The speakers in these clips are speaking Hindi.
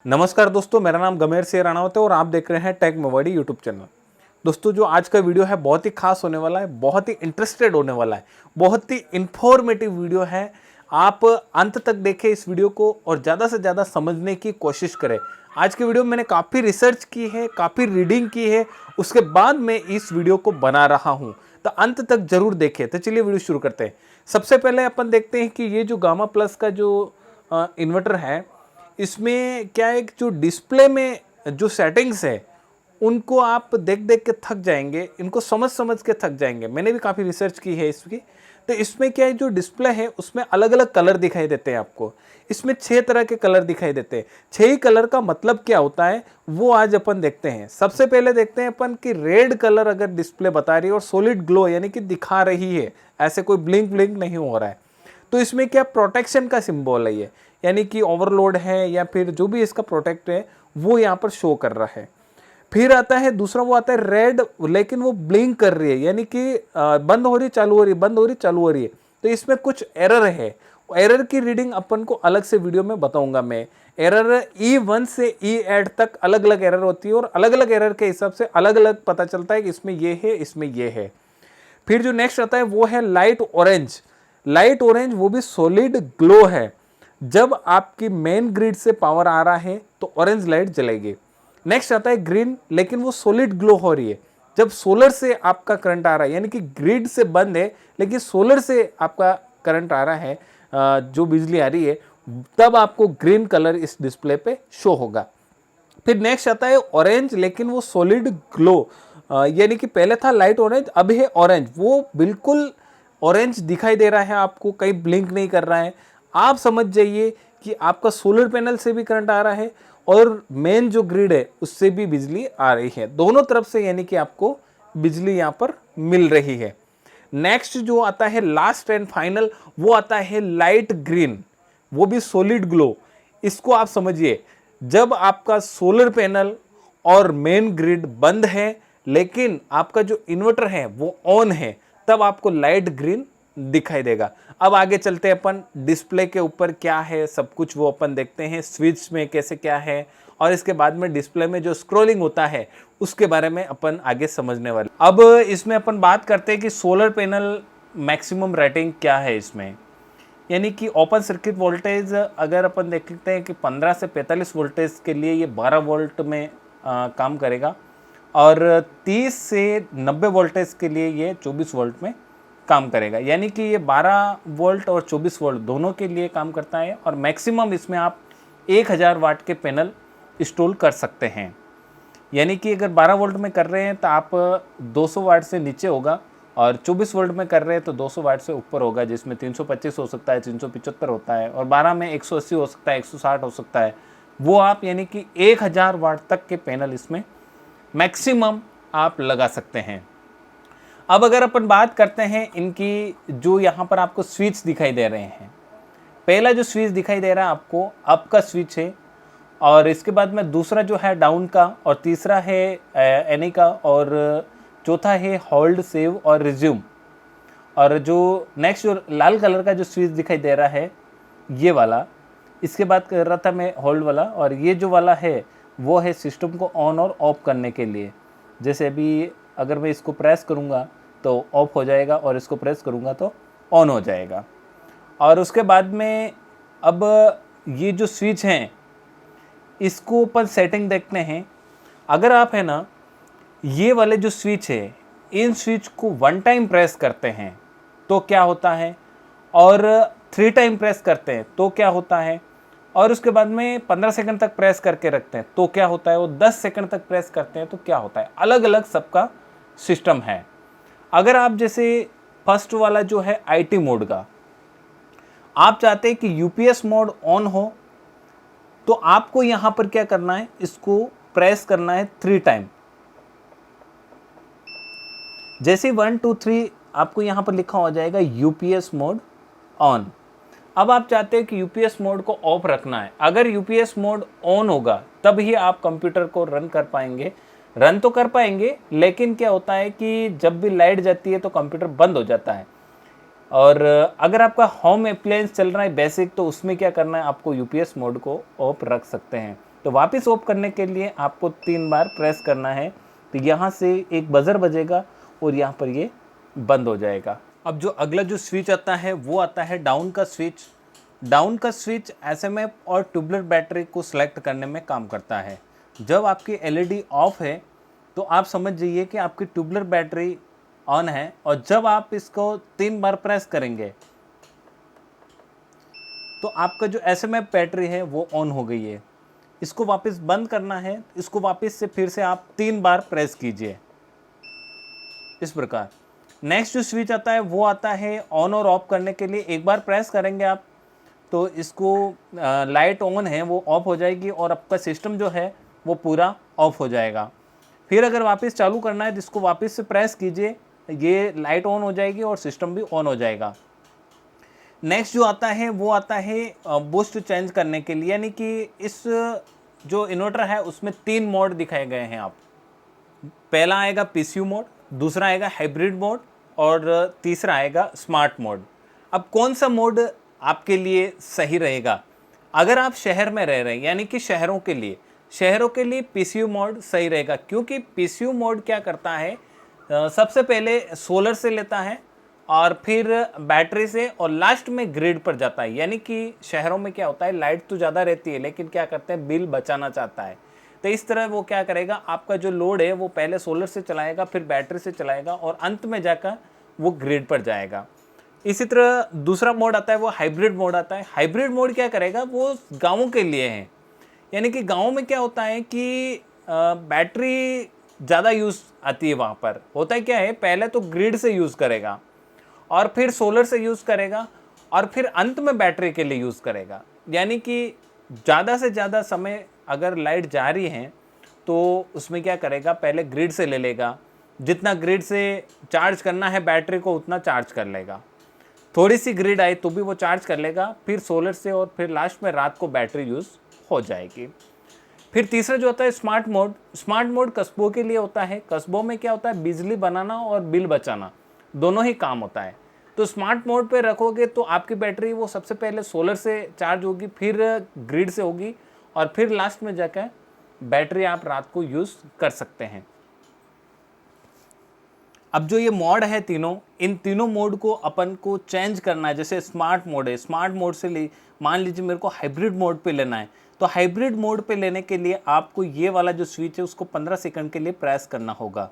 नमस्कार दोस्तों, मेरा नाम गमेर सिंह राणावत है और आप देख रहे हैं टेक मेवाड़ी यूट्यूब चैनल। दोस्तों, जो आज का वीडियो है बहुत ही खास होने वाला है, बहुत ही इंटरेस्टेड होने वाला है, बहुत ही इंफॉर्मेटिव वीडियो है। आप अंत तक देखें इस वीडियो को और ज़्यादा से ज़्यादा समझने की कोशिश करें। आज के वीडियो में मैंने काफ़ी रिसर्च की है, काफ़ी रीडिंग की है, उसके बाद मैं इस वीडियो को बना रहा हूँ, तो अंत तक जरूर देखें। तो चलिए वीडियो शुरू करते हैं। सबसे पहले अपन देखते हैं कि ये जो गामा प्लस का जो इन्वर्टर है, इसमें क्या है कि जो डिस्प्ले में जो सेटिंग्स है उनको आप देख देख के थक जाएंगे, इनको समझ समझ के थक जाएंगे। मैंने भी काफ़ी रिसर्च की है इसकी। तो इसमें क्या है, जो डिस्प्ले है उसमें अलग अलग कलर दिखाई देते हैं आपको। इसमें 6 तरह के कलर दिखाई देते हैं। 6 ही कलर का मतलब क्या होता है वो आज अपन देखते हैं। सबसे पहले देखते हैं अपन कि रेड कलर अगर डिस्प्ले बता रही है और सॉलिड ग्लो यानी कि दिखा रही है, ऐसे कोई ब्लिंक ब्लिंक नहीं हो रहा है, तो इसमें क्या प्रोटेक्शन का सिंबल है ये, यानी कि ओवरलोड है या फिर जो भी इसका प्रोटेक्ट है वो यहाँ पर शो कर रहा है। फिर आता है दूसरा, वो आता है रेड लेकिन वो ब्लिंक कर रही है, यानी कि बंद हो रही चालू हो रही, बंद हो रही चालू हो रही है। तो इसमें कुछ एरर है। एरर की रीडिंग अपन को अलग से वीडियो में बताऊंगा मैं। एरर E1 से E8 तक अलग अलग एरर होती है और अलग अलग एरर के हिसाब से अलग अलग पता चलता है कि इसमें ये है, इसमें ये है। फिर जो नेक्स्ट आता है वो है लाइट ऑरेंज। लाइट ऑरेंज वो भी सॉलिड ग्लो है। जब आपकी मेन ग्रिड से पावर आ रहा है तो ऑरेंज लाइट जलेगी। नेक्स्ट आता है ग्रीन, लेकिन वो सॉलिड ग्लो हो रही है। जब सोलर से आपका करंट आ रहा है, यानी कि ग्रिड से बंद है लेकिन सोलर से आपका करंट आ रहा है, जो बिजली आ रही है, तब आपको ग्रीन कलर इस डिस्प्ले पे शो होगा। फिर नेक्स्ट आता है ऑरेंज, लेकिन वो सॉलिड ग्लो, यानी कि पहले था लाइट ऑरेंज, अब है ऑरेंज। वो बिल्कुल ऑरेंज दिखाई दे रहा है आपको, कहीं ब्लिंक नहीं कर रहा है। आप समझ जाइए कि आपका सोलर पैनल से भी करंट आ रहा है और मेन जो ग्रिड है उससे भी बिजली आ रही है, दोनों तरफ से, यानी कि आपको बिजली यहाँ पर मिल रही है। नेक्स्ट जो आता है लास्ट एंड फाइनल, वो आता है लाइट ग्रीन, वो भी सॉलिड ग्लो। इसको आप समझिए, जब आपका सोलर पैनल और मेन ग्रिड बंद है लेकिन आपका जो इन्वर्टर है वो ऑन है, तब आपको लाइट ग्रीन दिखाई देगा। अब आगे चलते हैं अपन, डिस्प्ले के ऊपर क्या है सब कुछ वो अपन देखते हैं, स्विच में कैसे क्या है, और इसके बाद में डिस्प्ले में जो स्क्रॉलिंग होता है उसके बारे में अपन आगे समझने वाले। अब इसमें अपन बात करते हैं कि सोलर पैनल मैक्सिमम रेटिंग क्या है इसमें, यानी कि ओपन सर्किट वोल्टेज अगर अपन देखते हैं कि 15 से 45 वोल्टेज के लिए ये 12 वोल्ट में काम करेगा, और 30 से 90 वोल्टेज के लिए ये 24 वोल्ट में काम करेगा। यानी कि ये 12 वोल्ट और 24 वोल्ट दोनों के लिए काम करता है, और मैक्सिमम इसमें आप 1000 वाट के पैनल इंस्टॉल कर सकते हैं। यानी कि अगर 12 वोल्ट में कर रहे हैं तो आप 200 वाट से नीचे होगा, और 24 वोल्ट में कर रहे हैं तो 200 वाट से ऊपर होगा, जिसमें 325 हो सकता है, 375 होता है, और 12 में 180 हो सकता है, 160 हो सकता है। वो आप यानी कि 1000 वाट तक के पैनल इसमें मैक्सिमम आप लगा सकते हैं। अब अगर अपन बात करते हैं इनकी, जो यहाँ पर आपको स्विच दिखाई दे रहे हैं, पहला जो स्विच दिखाई दे रहा है आपको अप का स्विच है, और इसके बाद में दूसरा जो है डाउन का, और तीसरा है एनी का, और चौथा है होल्ड, सेव और रिज्यूम। और जो नेक्स्ट जो लाल कलर का जो स्विच दिखाई दे रहा है ये वाला, इसके बाद कर रहा था मैं होल्ड वाला, और ये जो वाला है वो है सिस्टम को ऑन और ऑफ करने के लिए। जैसे अभी अगर मैं इसको प्रेस करूँगा तो ऑफ हो जाएगा, और इसको प्रेस करूँगा तो ऑन हो जाएगा। और उसके बाद में अब ये जो स्विच हैं इसको अपन सेटिंग देखते हैं। अगर आप है ना ये वाले जो स्विच है, इन स्विच को 1 टाइम प्रेस करते हैं तो क्या होता है, और 3 टाइम प्रेस करते हैं तो क्या होता है, और उसके बाद में 15 सेकंड तक प्रेस करके रखते हैं तो क्या होता है, वो 10 सेकंड तक प्रेस करते हैं तो क्या होता है। अलग अलग सबका सिस्टम है। अगर आप जैसे फर्स्ट वाला जो है IT मोड का, आप चाहते हैं कि UPS मोड ऑन हो, तो आपको यहां पर क्या करना है, इसको प्रेस करना है 3 टाइम। जैसे 1 2 3 आपको यहां पर लिखा हो जाएगा UPS मोड ऑन। अब आप चाहते हैं कि UPS मोड को ऑफ रखना है। अगर UPS मोड ऑन होगा तब ही आप कंप्यूटर को रन कर पाएंगे। रन तो कर पाएंगे, लेकिन क्या होता है कि जब भी लाइट जाती है तो कंप्यूटर बंद हो जाता है। और अगर आपका होम अप्लायंस चल रहा है बेसिक, तो उसमें क्या करना है, आपको UPS मोड को ऑफ रख सकते हैं। तो वापस ऑफ करने के लिए आपको 3 बार प्रेस करना है। तो यहाँ से एक बजर बजेगा और यहाँ पर ये बंद हो जाएगा। अब जो अगला जो स्विच आता है वो आता है डाउन का स्विच। डाउन का स्विच एसएमएफ और ट्यूबलर बैटरी को सिलेक्ट करने में काम करता है। जब आपकी एलईडी ऑफ है तो आप समझ जाइए कि आपकी ट्यूबलर बैटरी ऑन है, और जब आप इसको 3 बार प्रेस करेंगे तो आपका जो एसएमएफ बैटरी है वो ऑन हो गई है। इसको वापस बंद करना है, इसको वापस से फिर से आप 3 बार प्रेस कीजिए इस प्रकार। नेक्स्ट जो स्विच आता है वो आता है ऑन और ऑफ करने के लिए। एक बार प्रेस करेंगे आप तो इसको लाइट ऑन है वो ऑफ हो जाएगी और आपका सिस्टम जो है वो पूरा ऑफ हो जाएगा। फिर अगर वापस चालू करना है तो इसको वापस से प्रेस कीजिए, ये लाइट ऑन हो जाएगी और सिस्टम भी ऑन हो जाएगा। नेक्स्ट जो आता है वो आता है बूस्ट चेंज करने के लिए, यानी कि इस जो इन्वर्टर है उसमें 3 मोड दिखाए गए हैं। आप पहला आएगा पीसीयू मोड, दूसरा आएगा हाइब्रिड मोड और तीसरा आएगा स्मार्ट मोड। अब कौन सा मोड आपके लिए सही रहेगा? अगर आप शहर में रह रहे हैं यानी कि शहरों के लिए पीसीयू मोड सही रहेगा, क्योंकि पीसीयू मोड क्या करता है, सबसे पहले सोलर से लेता है और फिर बैटरी से और लास्ट में ग्रिड पर जाता है। यानी कि शहरों में क्या होता है, लाइट तो ज़्यादा रहती है लेकिन क्या करते हैं, बिल बचाना चाहता है। तो इस तरह वो क्या करेगा, आपका जो लोड है वो पहले सोलर से चलाएगा, फिर बैटरी से चलाएगा और अंत में जाकर वो ग्रिड पर जाएगा। इसी तरह दूसरा मोड आता है वो हाइब्रिड मोड आता है। हाइब्रिड मोड क्या करेगा, वो गाँवों के लिए है। यानी कि गाँव में क्या होता है कि बैटरी ज़्यादा यूज़ आती है। वहाँ पर होता है क्या है, पहले तो ग्रिड से यूज़ करेगा और फिर सोलर से यूज़ करेगा और फिर अंत में बैटरी के लिए यूज़ करेगा। यानी कि ज़्यादा से ज़्यादा समय अगर लाइट जा रही है तो उसमें क्या करेगा, पहले ग्रिड से ले लेगा, जितना ग्रिड से चार्ज करना है बैटरी को उतना चार्ज कर लेगा। थोड़ी सी ग्रिड आई तो भी वो चार्ज कर लेगा, फिर सोलर से, और फिर लास्ट में रात को बैटरी यूज़ हो जाएगी। फिर तीसरा जो होता है स्मार्ट मोड। स्मार्ट मोड कस्बों के लिए होता है। कस्बों में क्या होता है, बिजली बनाना और बिल बचाना दोनों ही काम होता है। तो स्मार्ट मोड पे रखोगे तो आपकी बैटरी वो सबसे पहले सोलर से चार्ज होगी, फिर ग्रिड से होगी और फिर लास्ट में जाकर बैटरी आप रात को यूज़ कर सकते हैं। अब जो ये मोड है तीनों, इन तीनों मोड को अपन को चेंज करना है। जैसे स्मार्ट मोड है, स्मार्ट मोड से मान लीजिए मेरे को हाइब्रिड मोड पे लेना है, तो हाइब्रिड मोड पे लेने के लिए आपको ये वाला जो स्विच है उसको 15 सेकंड के लिए प्रेस करना होगा।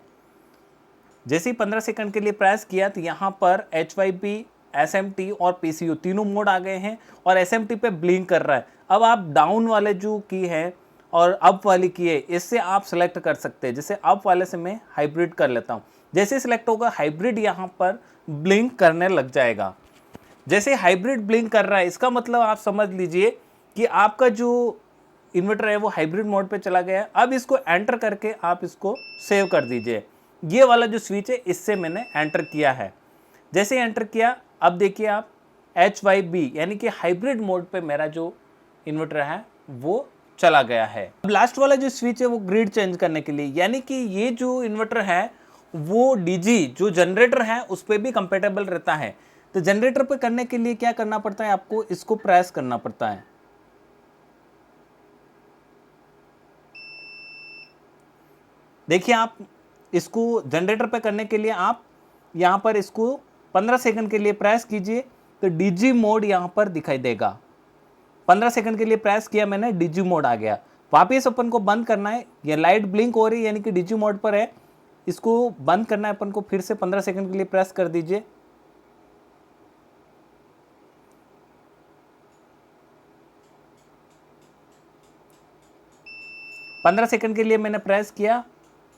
जैसे ही 15 सेकंड के लिए प्रेस किया तो यहाँ पर HYP, SMT और PCU तीनों मोड आ गए हैं और SMT पे ब्लिंक कर रहा है। अब आप डाउन वाले जो की है और अप वाली की है, इससे आप सेलेक्ट कर सकते हैं। जैसे अप वाले से मैं हाइब्रिड कर लेता हूँ। जैसे सिलेक्ट होगा हाइब्रिड, यहाँ पर ब्लिंक करने लग जाएगा। जैसे हाइब्रिड ब्लिंक कर रहा है इसका मतलब आप समझ लीजिए कि आपका जो इन्वर्टर है वो हाइब्रिड मोड पे चला गया है। अब इसको एंटर करके आप इसको सेव कर दीजिए। ये वाला जो स्विच है इससे मैंने एंटर किया है। जैसे एंटर किया, अब देखिए आप HYB यानी कि हाइब्रिड मोड पे मेरा जो इन्वर्टर है वो चला गया है। अब लास्ट वाला जो स्विच है वो ग्रिड चेंज करने के लिए, यानी कि ये जो इन्वर्टर है वो डीजी जो जनरेटर है उस पर भी कंपेटेबल रहता है। तो जनरेटर पे करने के लिए क्या करना पड़ता है, आपको इसको प्रेस करना पड़ता है। देखिए आप इसको जनरेटर पे करने के लिए आप यहाँ पर इसको 15 सेकंड के लिए प्रेस कीजिए तो डीजी मोड यहाँ पर दिखाई देगा। 15 सेकंड के लिए प्रेस किया मैंने, डीजी मोड आ गया। वापिस अपन को बंद करना है, ये लाइट ब्लिंक हो रही है यानी कि डीजी मोड पर है। इसको बंद करना है अपन को, फिर से 15 सेकंड के लिए प्रेस कर दीजिए। पंद्रह सेकंड के लिए मैंने प्रेस किया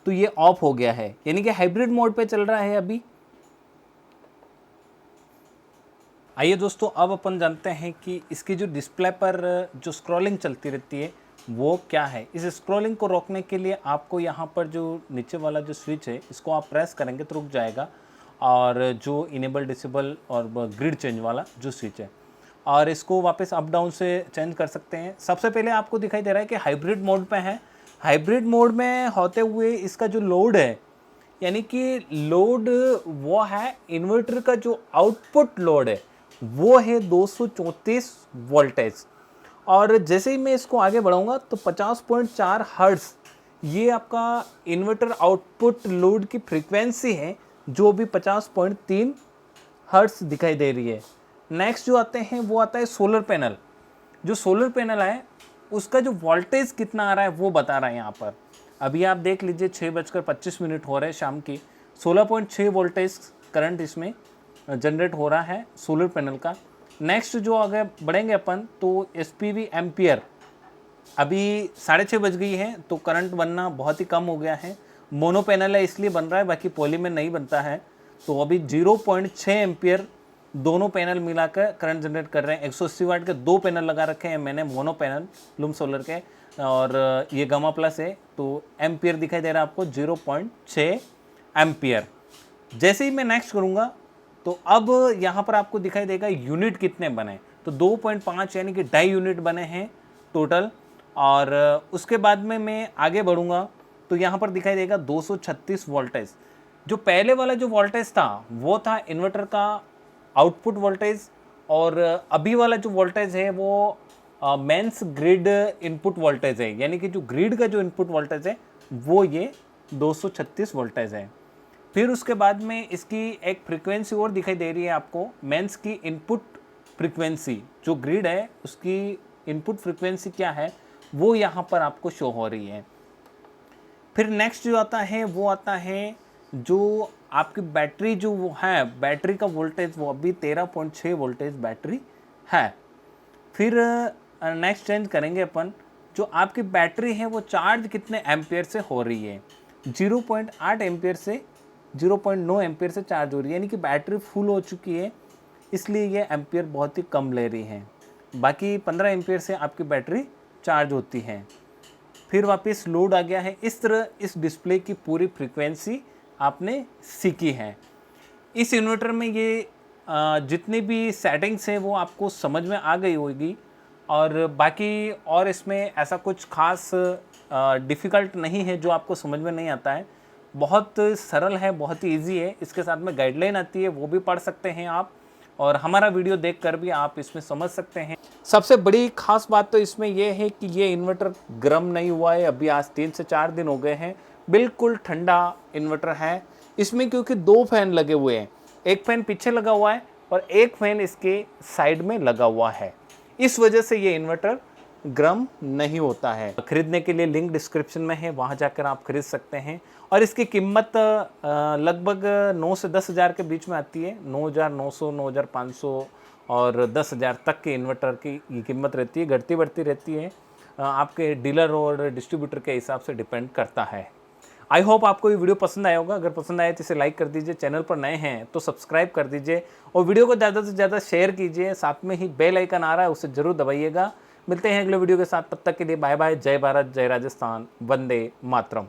तो ये ऑफ हो गया है, यानी कि हाइब्रिड मोड पे चल रहा है अभी। आइए दोस्तों, अब अपन जानते हैं कि इसकी जो डिस्प्ले पर जो स्क्रॉलिंग चलती रहती है वो क्या है। इस स्क्रॉलिंग को रोकने के लिए आपको यहाँ पर जो नीचे वाला जो स्विच है इसको आप प्रेस करेंगे तो रुक जाएगा, और जो इनेबल डिसेबल और ग्रिड चेंज वाला जो स्विच है, और इसको वापस अप डाउन से चेंज कर सकते हैं। सबसे पहले आपको दिखाई दे रहा है कि हाइब्रिड मोड पे है। हाइब्रिड मोड में होते हुए इसका जो लोड है, यानी कि लोड वो है इन्वर्टर का जो आउटपुट लोड है वो है 234 वोल्टेज, और जैसे ही मैं इसको आगे बढ़ाऊंगा तो 50.4 हर्ट्ज ये आपका इन्वर्टर आउटपुट लोड की फ्रीक्वेंसी है, जो भी 50.3 हर्ट्ज दिखाई दे रही है। नेक्स्ट जो आते हैं वो आता है सोलर पैनल। जो सोलर पैनल है उसका जो वोल्टेज कितना आ रहा है वो बता रहा है यहाँ पर। अभी आप देख लीजिए 6:25 हो रहे हैं शाम की, 16.6 वोल्टेज करंट इसमें जनरेट हो रहा है सोलर पैनल का। नेक्स्ट जो आगे बढ़ेंगे अपन तो SPV एम्पियर, अभी 6:30 बज गई है तो करंट बनना बहुत ही कम हो गया है। मोनो पैनल है इसलिए बन रहा है, बाकी पॉली में नहीं बनता है। तो अभी 0.6 एम्पियर दोनों पैनल मिलाकर करंट जनरेट कर रहे हैं। 180 वाट के 2 पैनल लगा रखे हैं मैंने मोनो पैनल लूम सोलर के, और ये गामा प्लस है तो एम्पियर दिखाई दे रहा है आपको 0.6 एम्पियर। जैसे ही मैं नेक्स्ट करूँगा तो अब यहाँ पर आपको दिखाई देगा यूनिट कितने बने, तो 2.5 यानी कि 2.5 यूनिट बने हैं टोटल। और उसके बाद में मैं आगे बढ़ूँगा तो यहाँ पर दिखाई देगा 236 वोल्टेज। जो पहले वाला जो वोल्टेज था वो था इन्वर्टर का आउटपुट वोल्टेज, और अभी वाला जो वोल्टेज है वो मेंस ग्रिड इनपुट वोल्टेज है, यानी कि जो ग्रिड का जो इनपुट वोल्टेज है वो ये 236 वोल्टेज है। फिर उसके बाद में इसकी एक फ्रीक्वेंसी और दिखाई दे रही है आपको, मेंस की इनपुट फ्रीक्वेंसी, जो ग्रिड है उसकी इनपुट फ्रीक्वेंसी क्या है वो यहाँ पर आपको शो हो रही है। फिर नेक्स्ट जो आता है वो आता है जो आपकी बैटरी जो वो है, बैटरी का वोल्टेज वो अभी 13.6 वोल्टेज बैटरी है। फिर नेक्स्ट चेंज करेंगे अपन, जो आपकी बैटरी है वो चार्ज कितने एम्पियर से हो रही है, 0.8 एम्पियर से 0.9 एम्पियर से चार्ज हो रही है, यानी कि बैटरी फुल हो चुकी है इसलिए ये एम्पियर बहुत ही कम ले रही है। बाकी 15 एम्पियर से आपकी बैटरी चार्ज होती है। फिर वापस लोड आ गया है। इस तरह इस डिस्प्ले की पूरी फ्रीक्वेंसी आपने सीखी है। इस इन्वर्टर में ये जितनी भी सेटिंग्स हैं वो आपको समझ में आ गई होगी, और बाकी और इसमें ऐसा कुछ खास डिफ़िकल्ट नहीं है जो आपको समझ में नहीं आता है। बहुत सरल है, बहुत ही ईजी है। इसके साथ में गाइडलाइन आती है वो भी पढ़ सकते हैं आप, और हमारा वीडियो देखकर भी आप इसमें समझ सकते हैं। सबसे बड़ी खास बात तो इसमें यह है कि ये इन्वर्टर गर्म नहीं हुआ है, अभी आज 3 से 4 दिन हो गए हैं, बिल्कुल ठंडा इन्वर्टर है। इसमें क्योंकि 2 फैन लगे हुए हैं, एक फैन पीछे लगा हुआ है और एक फैन इसके साइड में लगा हुआ है, इस वजह से ये इन्वर्टर गर्म नहीं होता है। खरीदने के लिए लिंक डिस्क्रिप्शन में है, वहाँ जाकर आप खरीद सकते हैं। और इसकी कीमत लगभग 9 से 10 हज़ार के बीच में आती है। 9,900, 9,500 और 10,000 तक के इन्वर्टर की ये कीमत रहती है, घटती बढ़ती रहती है, आपके डीलर और डिस्ट्रीब्यूटर के हिसाब से डिपेंड करता है। आई होप आपको ये वीडियो पसंद आया होगा। अगर पसंद आए तो इसे लाइक कर दीजिए, चैनल पर नए हैं तो सब्सक्राइब कर दीजिए, और वीडियो को ज़्यादा से ज़्यादा शेयर कीजिए। साथ में ही बेल आइकन आ रहा है उसे ज़रूर दबाइएगा। मिलते हैं अगले वीडियो के साथ, तब तक के लिए बाय बाय। जय भारत, जय राजस्थान, वंदे मातरम।